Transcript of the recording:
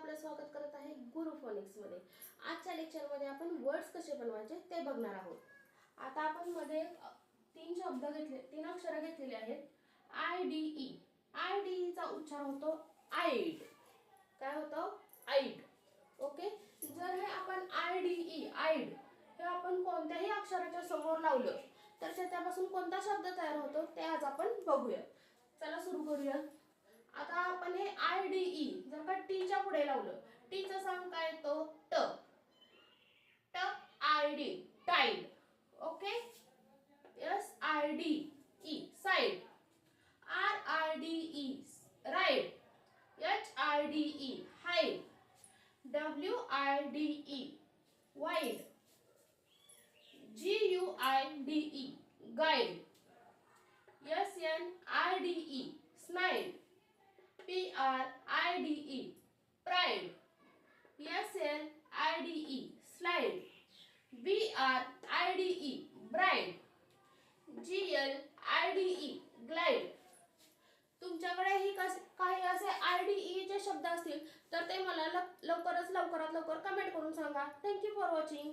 आपलं स्वागत करत आहे गुरु फोनिक्स मध्ये। आजच्या लेक्चर मध्ये आपण वर्ड्स कसे बनवायचे ते बघणार आहोत। आता आपण मध्ये तीन अक्षरे घेतलेली आहेत। IDE IDE चा उच्चार होतो आईड। काय होतो? आईड। ओके, जर हे आपण IDE आईड हे आपण कोणत्याही अक्षराच्या समोर लावलं तर त्यापासून कोणता शब्द तयार होतो ते आज आपण बघूया। चला सुरू करूया। आता आपण हे IDE जर का टी च्या पुढे लावलं, टी चा साऊंड काय येतो? ट। ट ID tide. Okay, SIDE side. RIDE ride. HIDE hide. WIDE wide. GUIDE guide. SNIDE snide. PRIDE pride. SLIDE slide. BRIDE bride. GLIDE glide. तुमच्याकडे ही काही असे IDE चे शब्द असतील तर ते मला लवकरात लवकर कमेंट करून सांगा। Thank you for watching.